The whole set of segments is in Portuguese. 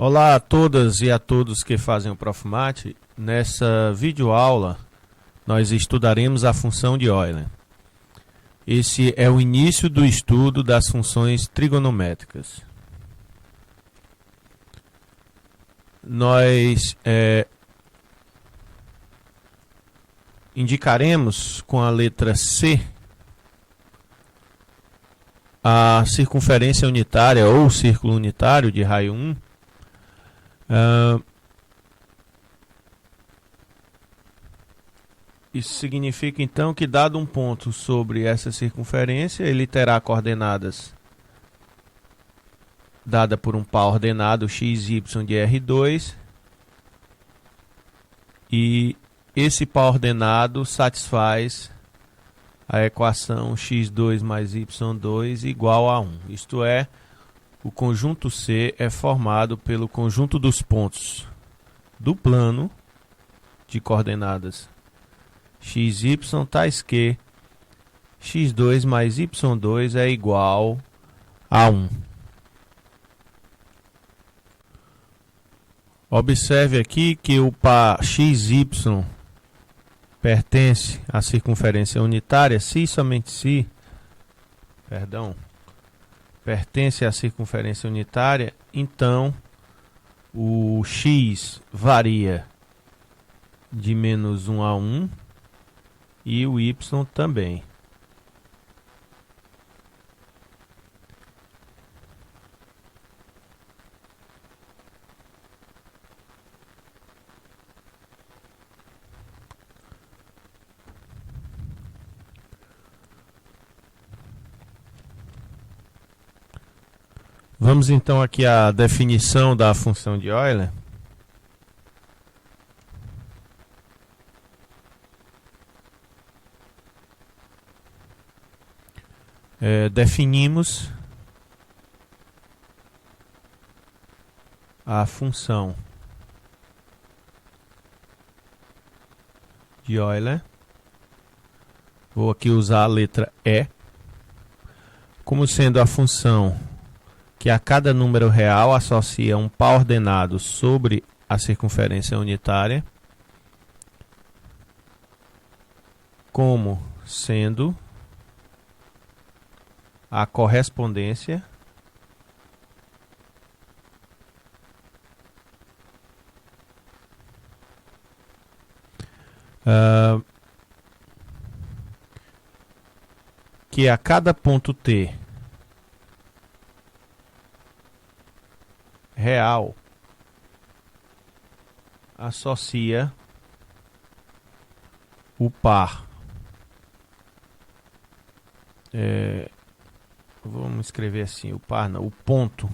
Olá a todas e a todos que fazem o Profmate. Nessa videoaula, nós estudaremos a função de Euler. Esse é o início do estudo das funções trigonométricas. Nós indicaremos com a letra C a circunferência unitária ou círculo unitário de raio 1. Isso significa então que, dado um ponto sobre essa circunferência, ele terá coordenadas dada por um par ordenado x, y de R2, e esse par ordenado satisfaz a equação x2 mais y2 igual a 1. Isto é, o conjunto C é formado pelo conjunto dos pontos do plano de coordenadas x, y, tais que x2 mais y2 é igual a 1. Observe aqui que o par XY pertence à circunferência unitária, se e somente se, pertence à circunferência unitária, então o x varia de menos 1 a 1 e o y também. Vamos então aqui à definição da função de Euler. Definimos a função de Euler. Vou aqui usar a letra E como sendo a função que a cada número real associa um par ordenado sobre a circunferência unitária, como sendo a correspondência que a cada ponto T real associa o par. Vamos escrever assim, o par não, o ponto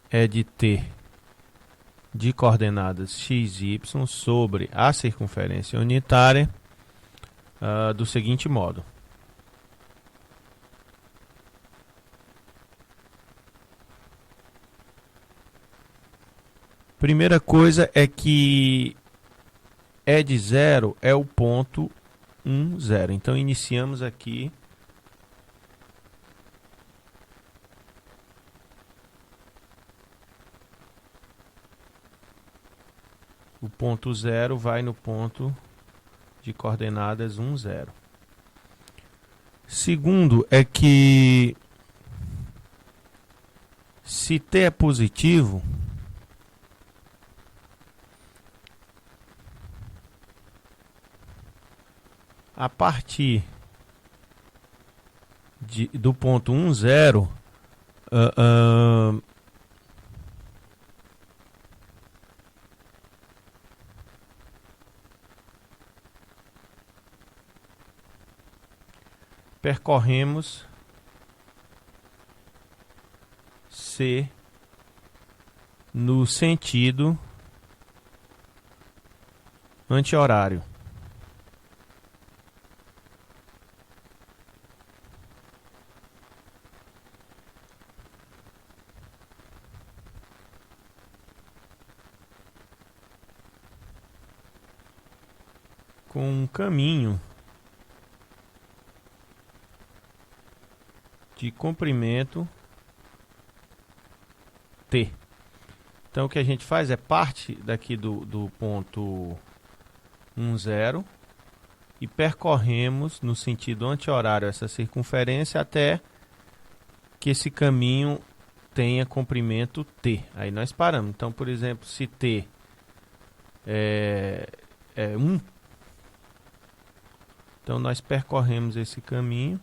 é de T de coordenadas x e y sobre a circunferência unitária do seguinte modo. Primeira coisa é que E de 0 é o ponto 1, 0. Então, iniciamos aqui o ponto 0 vai no ponto de coordenadas 1, 0. Segundo é que se T é positivo, a partir do ponto 1, 0, percorremos C no sentido anti-horário. Com um caminho de comprimento T. Então o que a gente faz é parte daqui do ponto 1, 0 e percorremos no sentido anti-horário essa circunferência até que esse caminho tenha comprimento T. Aí nós paramos. Então, por exemplo, se T é 1, então nós percorremos esse caminho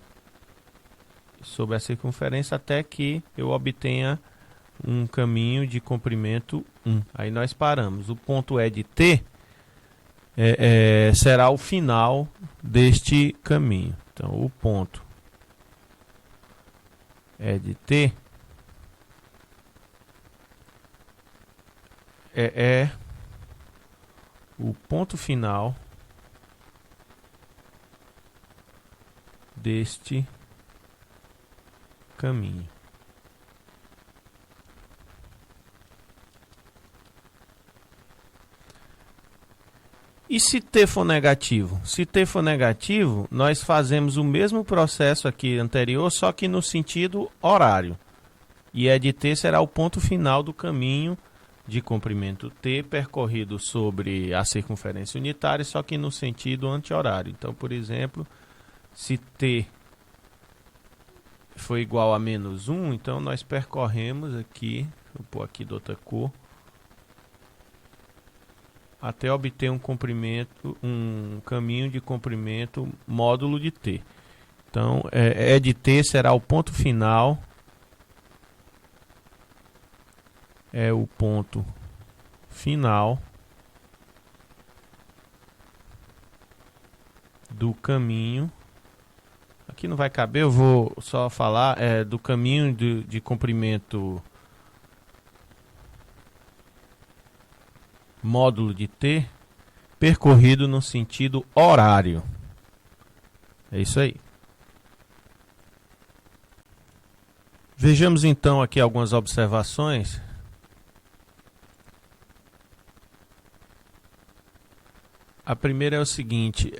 sobre a circunferência até que eu obtenha um caminho de comprimento 1. Aí nós paramos. O ponto E de T será o final deste caminho. Então, o ponto E de T é o ponto final deste caminho. E se T for negativo? Se T for negativo, nós fazemos o mesmo processo aqui anterior, só que no sentido horário. E E de T será o ponto final do caminho de comprimento T percorrido sobre a circunferência unitária, só que no sentido anti-horário. Então, por exemplo, se T for igual a menos 1, então nós percorremos aqui, vou pôr aqui de outra cor, até obter um comprimento, um caminho de comprimento módulo de T. Então, E de T será o ponto final, é o ponto final do caminho. Aqui não vai caber, eu vou só falar do caminho de comprimento módulo de T percorrido no sentido horário. É isso aí. Vejamos então aqui algumas observações. A primeira é o seguinte,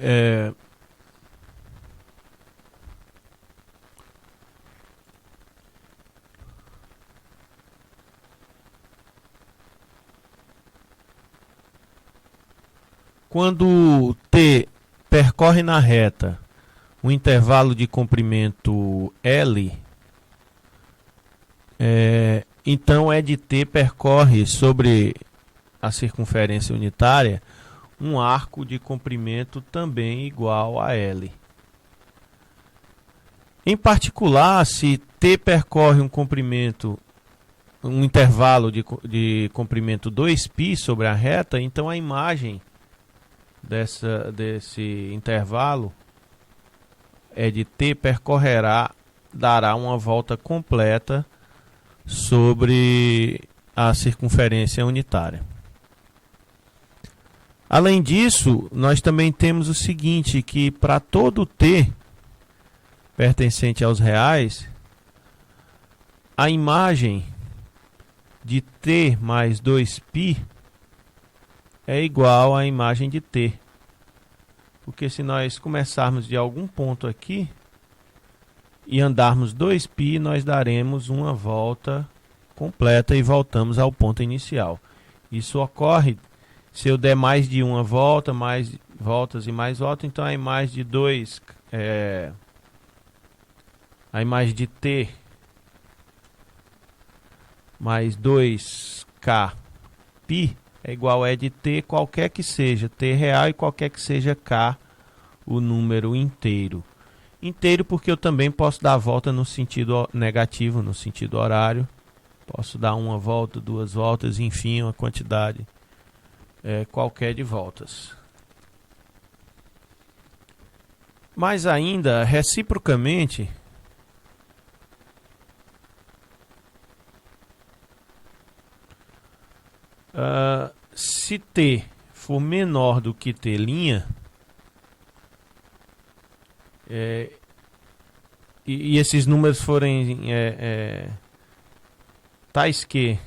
quando T percorre na reta um intervalo de comprimento L, então E de T percorre sobre a circunferência unitária um arco de comprimento também igual a L. Em particular, se T percorre um intervalo de comprimento 2π sobre a reta, então a imagem desse intervalo E de T dará uma volta completa sobre a circunferência unitária. Além disso, nós também temos o seguinte, que para todo T pertencente aos reais, a imagem de T mais 2π é igual à imagem de T. Porque se nós começarmos de algum ponto aqui e andarmos 2π, nós daremos uma volta completa e voltamos ao ponto inicial. Isso ocorre se eu der mais de uma volta, mais voltas e mais voltas, então a imagem de a imagem de T mais 2kπ é igual a E de T, qualquer que seja T real e qualquer que seja K, o número inteiro. Inteiro porque eu também posso dar a volta no sentido negativo, no sentido horário. Posso dar uma volta, duas voltas, enfim, uma quantidade qualquer de voltas. Mas ainda, reciprocamente, se T for menor do que T', e esses números forem tais que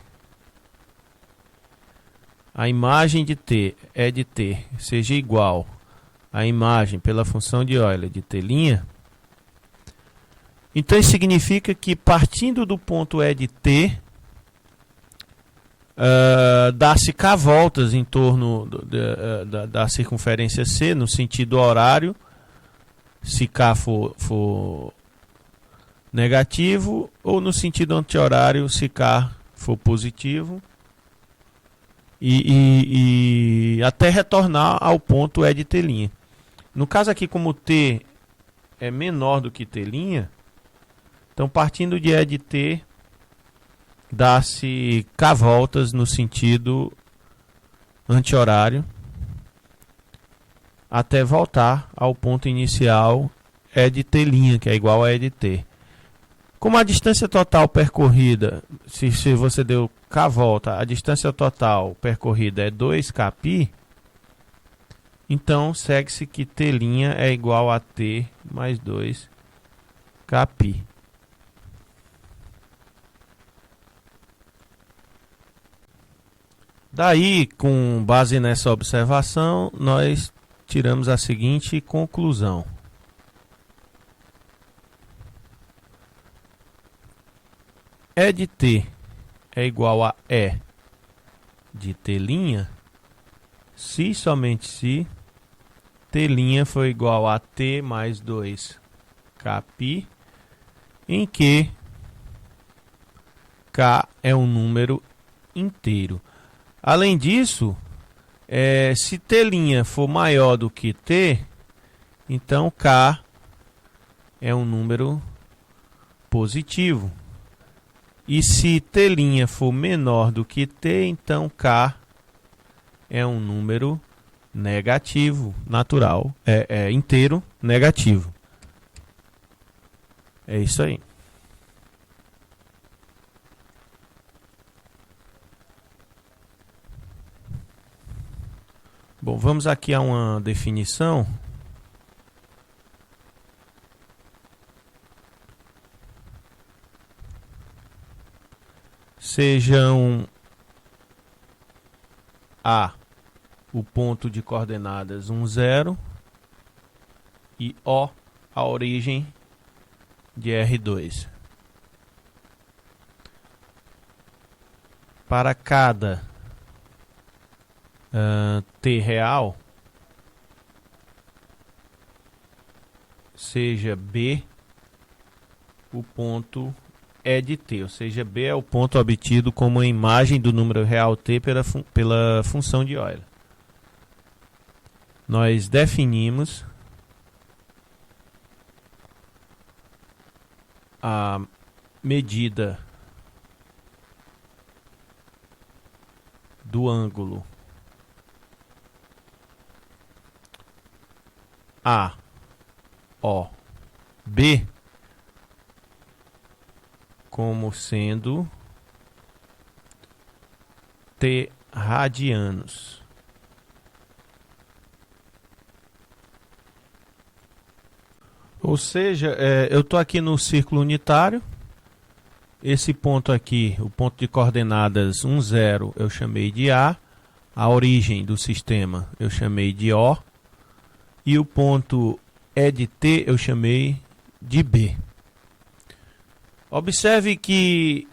a imagem de T, E de T, seja igual à imagem pela função de Euler de T', então isso significa que partindo do ponto E de T, dá-se k voltas em torno da circunferência C no sentido horário, se k for negativo, ou no sentido anti-horário, se k for positivo, e até retornar ao ponto E de T'. No caso aqui, como T é menor do que T', então partindo de E de T, dá-se k voltas no sentido anti-horário até voltar ao ponto inicial E de T', que é igual a E de T. Como a distância total percorrida, se você deu k volta, a distância total percorrida é 2kπ, então segue-se que T' é igual a T mais 2kπ. Daí, com base nessa observação, nós tiramos a seguinte conclusão. E de T é igual a E de T', se somente se T' for igual a T mais 2kπ, em que K é um número inteiro. Além disso, se T' for maior do que T, então K é um número positivo. E se T' for menor do que T, então K é um número negativo, natural, inteiro negativo. É isso aí. Bom, vamos aqui a uma definição. Sejam A o ponto de coordenadas 1, 0 e O a origem de R2. Para cada T real, seja B o ponto E de T, ou seja, B é o ponto obtido como a imagem do número real T pela função de Euler. Nós definimos a medida do ângulo AOB como sendo T radianos. Ou seja, eu estou aqui no círculo unitário. Esse ponto aqui, o ponto de coordenadas 1, 0, eu chamei de A. A origem do sistema eu chamei de O. E o ponto E de T eu chamei de B. Observe que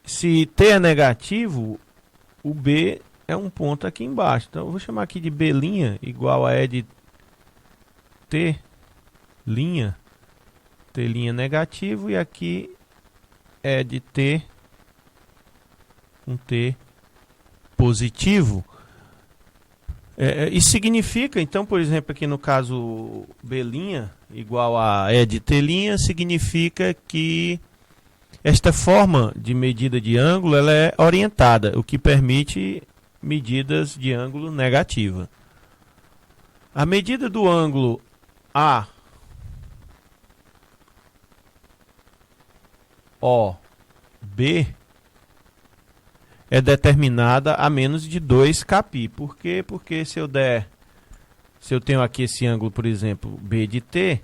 se T é negativo, o B é um ponto aqui embaixo. Então eu vou chamar aqui de B' igual a E de T', T' negativo, e aqui E de T, um T positivo. Isso significa, então, por exemplo, aqui no caso B' igual a E de T', significa que esta forma de medida de ângulo ela é orientada, o que permite medidas de ângulo negativa. A medida do ângulo AOB é determinada a menos de 2kπ. Por quê? Porque se eu tenho aqui esse ângulo, por exemplo, B de T,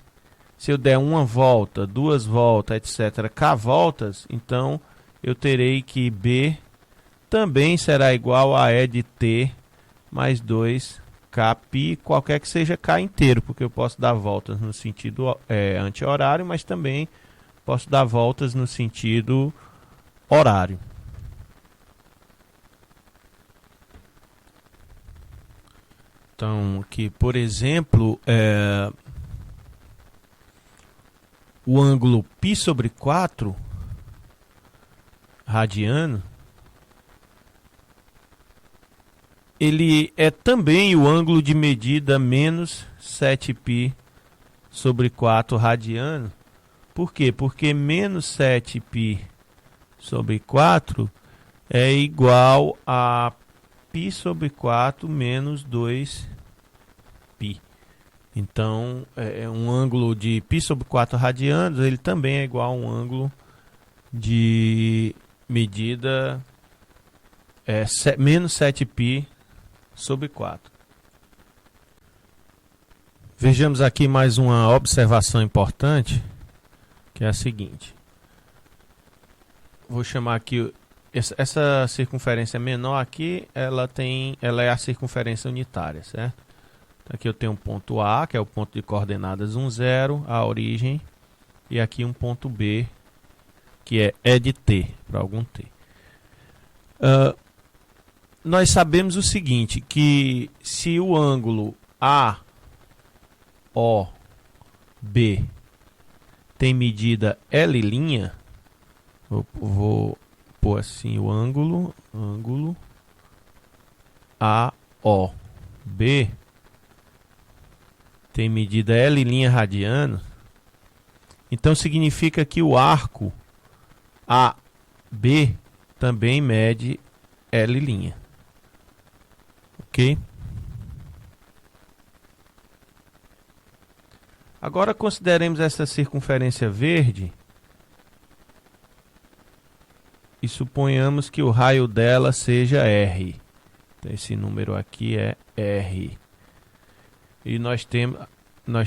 se eu der uma volta, duas voltas, etc., k voltas, então eu terei que B também será igual a E de T mais 2kπ, qualquer que seja k inteiro, porque eu posso dar voltas no sentido anti-horário, mas também posso dar voltas no sentido horário. Então, aqui, por exemplo, o ângulo π/4 radiano, ele é também o ângulo de medida menos 7π/4 radiano. Por quê? Porque menos 7π/4 é igual a π/4 menos 2π. Então, um ângulo de π/4 radianos, ele também é igual a um ângulo de medida menos 7π/4. Vejamos aqui mais uma observação importante, que é a seguinte. Vou chamar aqui essa circunferência menor aqui, ela é a circunferência unitária, certo? Aqui eu tenho um ponto A, que é o ponto de coordenadas 1, 0, a origem, e aqui um ponto B, que é de T, para algum T. Nós sabemos o seguinte, que se o ângulo AOB tem medida L', vou pôr assim o ângulo AOB tem medida L' radiano, então significa que o arco AB também mede L'. Ok? Agora consideremos essa circunferência verde e suponhamos que o raio dela seja R. Então, esse número aqui é R. E nós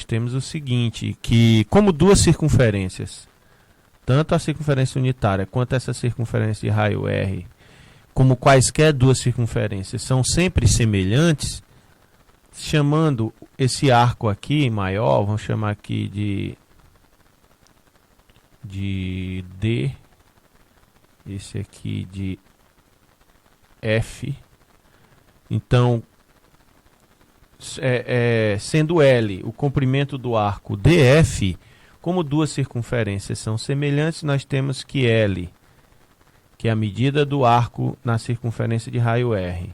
temos o seguinte, que como duas circunferências, tanto a circunferência unitária quanto essa circunferência de raio R, como quaisquer duas circunferências, são sempre semelhantes, chamando esse arco aqui maior, vamos chamar aqui de D, esse aqui de F. Então, sendo L o comprimento do arco DF, como duas circunferências são semelhantes, nós temos que L, que é a medida do arco na circunferência de raio R,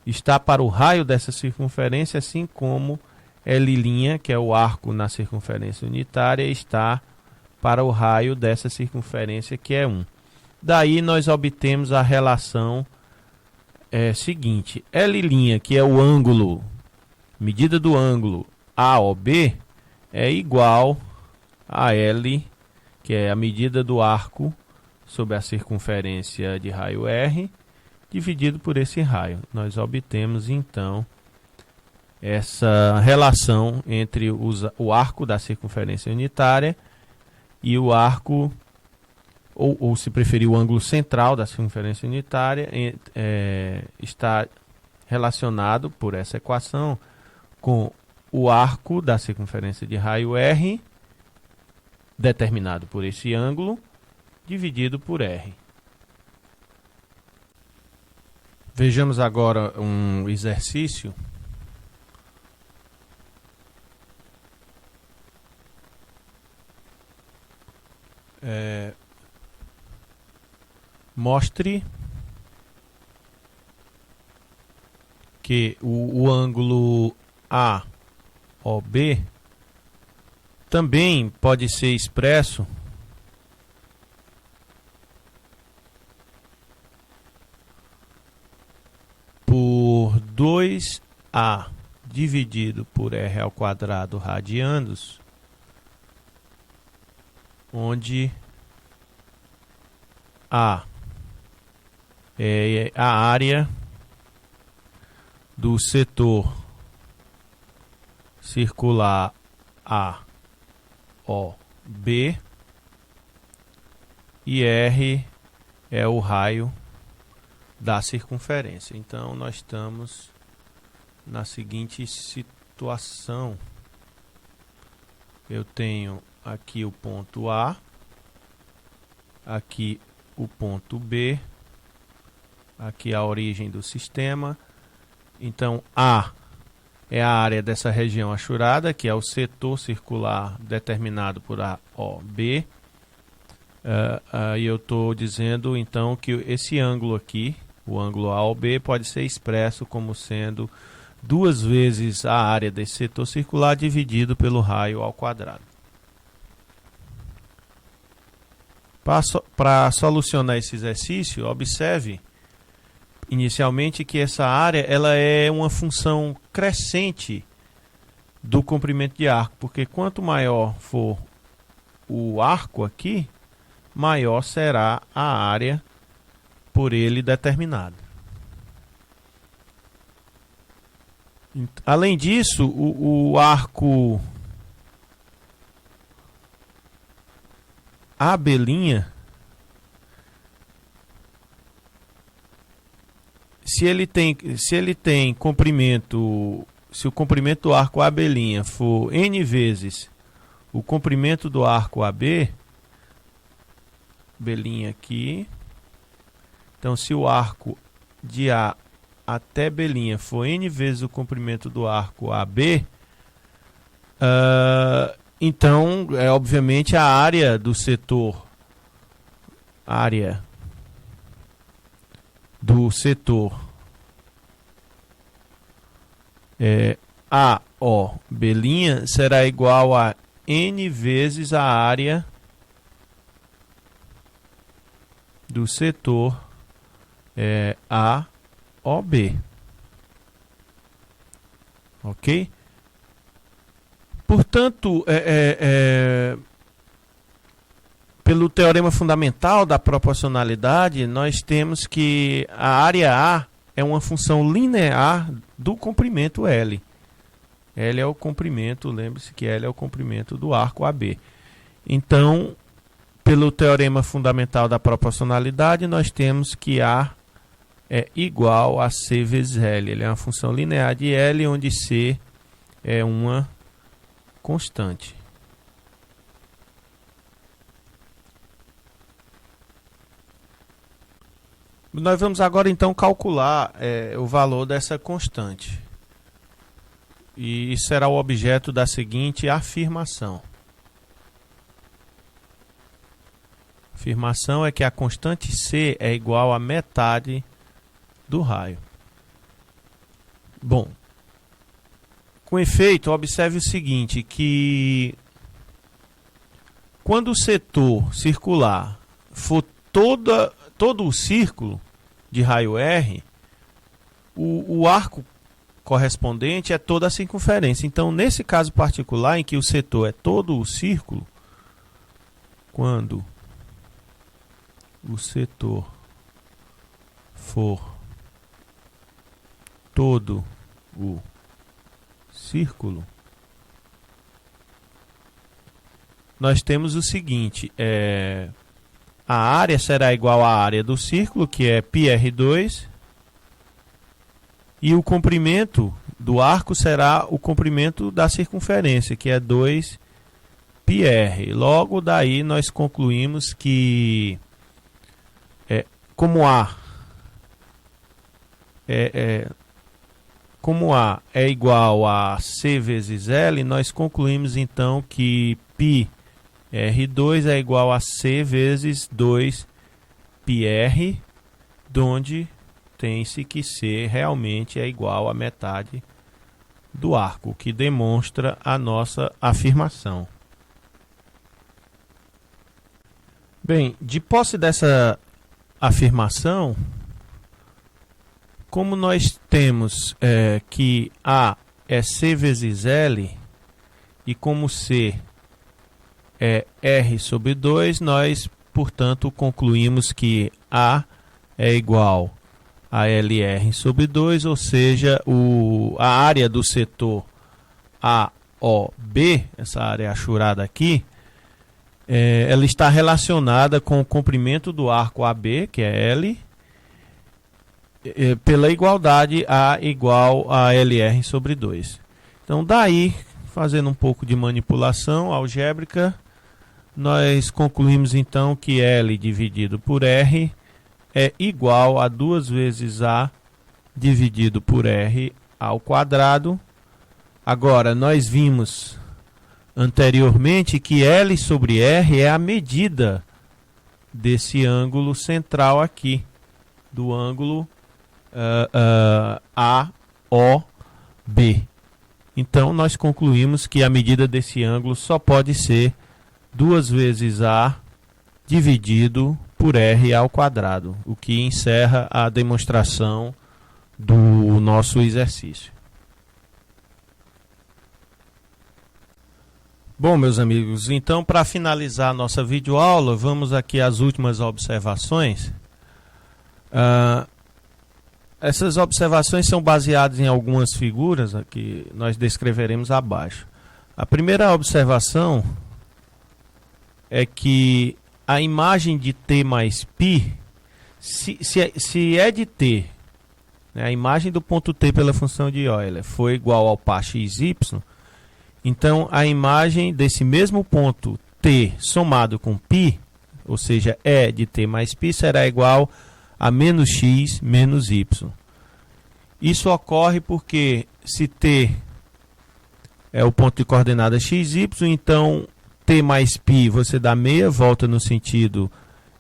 está para o raio dessa circunferência, assim como L', que é o arco na circunferência unitária, está para o raio dessa circunferência, que é 1. Daí nós obtemos a relação seguinte, L', que é o ângulo, medida do ângulo AOB, é igual a L, que é a medida do arco sobre a circunferência de raio R, dividido por esse raio. Nós obtemos, então, essa relação entre o arco da circunferência unitária e o arco, ou se preferir, o ângulo central da circunferência unitária, está relacionado por essa equação com o arco da circunferência de raio R, determinado por esse ângulo, dividido por R. Vejamos agora um exercício. Mostre que o ângulo AOB também pode ser expresso por 2A dividido por R ao quadrado radianos, onde A é a área do setor circular AOB e R é o raio da circunferência. Então, nós estamos na seguinte situação. Eu tenho aqui o ponto A, aqui o ponto B, aqui a origem do sistema. Então, A é a área dessa região achurada, que é o setor circular determinado por AOB. Aí eu estou dizendo então que esse ângulo aqui, o ângulo AOB, pode ser expresso como sendo 2 vezes a área desse setor circular dividido pelo raio ao quadrado. Para solucionar esse exercício, observe inicialmente que essa área ela é uma função crescente do comprimento de arco, porque quanto maior for o arco aqui, maior será a área por ele determinada. Além disso, o arco AB', se ele tem comprimento, se o comprimento do arco AB' for n vezes o comprimento do arco AB, B' aqui, então se o arco de A até B' for n vezes o comprimento do arco AB, então obviamente a área do setor, AOB' será igual a n vezes a área do setor AOB. Ok? Portanto, pelo teorema fundamental da proporcionalidade, nós temos que a área A é uma função linear do comprimento L. L é o comprimento, lembre-se que L é o comprimento do arco AB. Então, pelo teorema fundamental da proporcionalidade, nós temos que A é igual a C vezes L. Ele é uma função linear de L, onde C é uma constante. Nós vamos agora então calcular o valor dessa constante. E isso será o objeto da seguinte afirmação. A afirmação é que a constante C é igual a metade do raio. Bom, com efeito, observe o seguinte, que quando o setor circular for todo o círculo de raio R, o arco correspondente é toda a circunferência. Então, nesse caso particular, em que o setor é todo o círculo, quando o setor for todo o círculo, nós temos o seguinte, a área será igual à área do círculo, que é πr2, e o comprimento do arco será o comprimento da circunferência, que é 2πr. Logo daí nós concluímos que como A é igual a C vezes L, nós concluímos então que πr2 é igual a C vezes 2πr, onde tem-se que C realmente é igual a metade do arco, o que demonstra a nossa afirmação. Bem, de posse dessa afirmação, como nós temos que A é C vezes L, e como C é R sobre 2, nós, portanto, concluímos que A é igual a LR sobre 2, ou seja, a área do setor AOB, essa área achurada aqui, ela está relacionada com o comprimento do arco AB, que é L, pela igualdade A igual a LR sobre 2. Então, daí, fazendo um pouco de manipulação algébrica, nós concluímos então que L dividido por R é igual a 2 vezes A dividido por R ao quadrado, Agora, nós vimos anteriormente que L sobre R é a medida desse ângulo central aqui, do ângulo AOB. Então, nós concluímos que a medida desse ângulo só pode ser 2 vezes A dividido por R ao quadrado, o que encerra a demonstração do nosso exercício. Bom, meus amigos, então para finalizar a nossa videoaula, vamos aqui às últimas observações. Essas observações são baseadas em algumas figuras que nós descreveremos abaixo. A primeira observação é que a imagem de t mais π, se é de t, né, a imagem do ponto t pela função de Euler foi igual ao par xy, então a imagem desse mesmo ponto t somado com π, ou seja, E de t mais π, será igual a menos x menos y. Isso ocorre porque se t é o ponto de coordenada xy, então t mais π você dá meia volta no sentido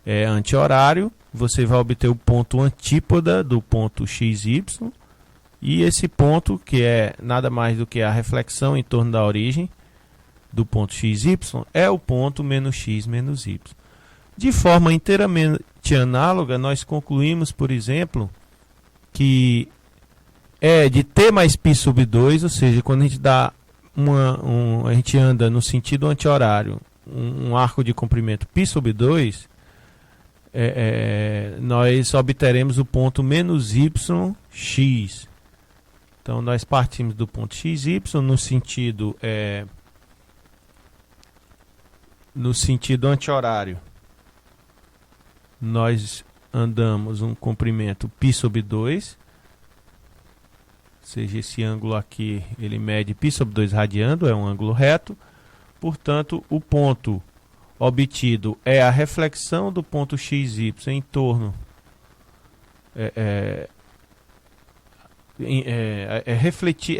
anti-horário, você vai obter o ponto antípoda do ponto xy, e esse ponto, que é nada mais do que a reflexão em torno da origem do ponto xy, é o ponto menos x menos y. De forma inteiramente análoga, nós concluímos, por exemplo, que é de t mais π sobre 2, ou seja, quando a gente dá a gente anda no sentido anti-horário, um arco de comprimento π sobre 2, nós obteremos o ponto menos yx. Então, nós partimos do ponto xy no sentido anti-horário. Nós andamos um comprimento π sobre 2, ou seja, esse ângulo aqui ele mede π sobre 2 radiando, é um ângulo reto. Portanto, o ponto obtido é a reflexão do ponto xy em torno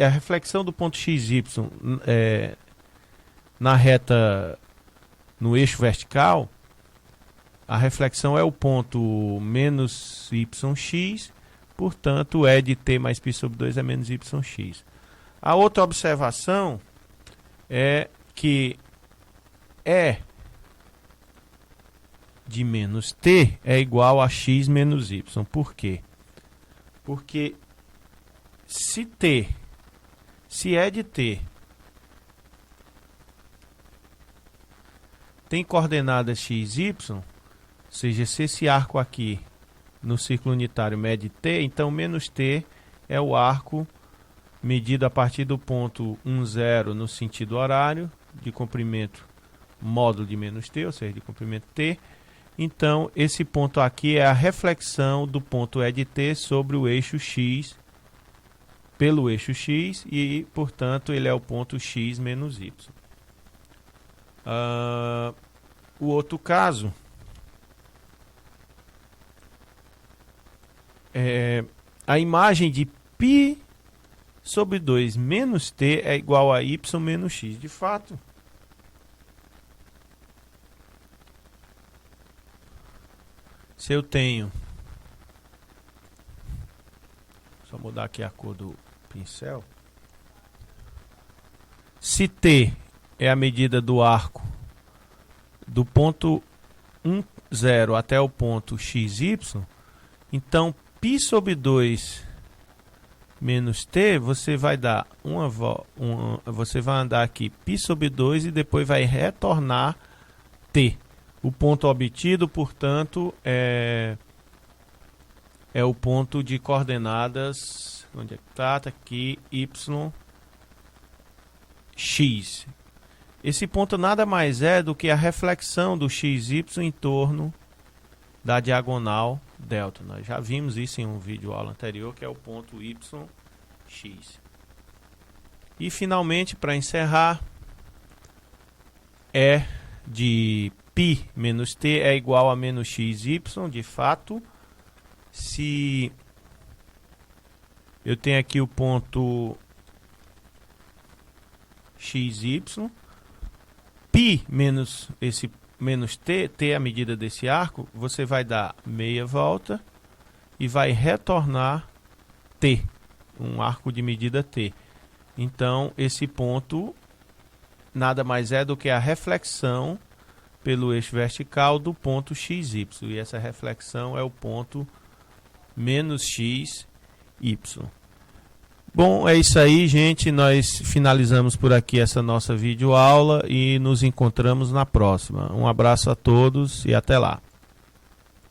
a reflexão do ponto xy na reta, no eixo vertical. A reflexão é o ponto menos yx, portanto, E de t mais π sobre 2 é menos yx. A outra observação é que E de menos t é igual a x menos y. Por quê? Porque se E de t tem coordenadas x, y, ou seja, se esse arco aqui no círculo unitário mede t, então menos t é o arco medido a partir do ponto 1, 0 no sentido horário, de comprimento módulo de menos t, ou seja, de comprimento t. Então, esse ponto aqui é a reflexão do ponto E de t sobre o eixo x, pelo eixo x, e, portanto, ele é o ponto x menos y. O outro caso a imagem de π sobre 2 menos t é igual a y menos x. De fato, se eu tenho, só mudar aqui a cor do pincel, se t é a medida do arco do ponto 1, 0 até o ponto xy, então π sobre 2 menos t, você vai dar você vai andar aqui π sobre 2 e depois vai retornar t. O ponto obtido, portanto, é o ponto de coordenadas, onde é que está? Tá aqui, y, x. Esse ponto nada mais é do que a reflexão do xy em torno da diagonal delta. Nós já vimos isso em um vídeo aula anterior, que é o ponto yx. E finalmente, para encerrar, E de π menos t é igual a menos xy. De fato, se eu tenho aqui o ponto xy, π menos esse menos t, t é a medida desse arco, você vai dar meia volta e vai retornar t, um arco de medida t. Então, esse ponto nada mais é do que a reflexão pelo eixo vertical do ponto XY. E essa reflexão é o ponto menos XY. Bom, é isso aí, gente. Nós finalizamos por aqui essa nossa videoaula e nos encontramos na próxima. Um abraço a todos e até lá.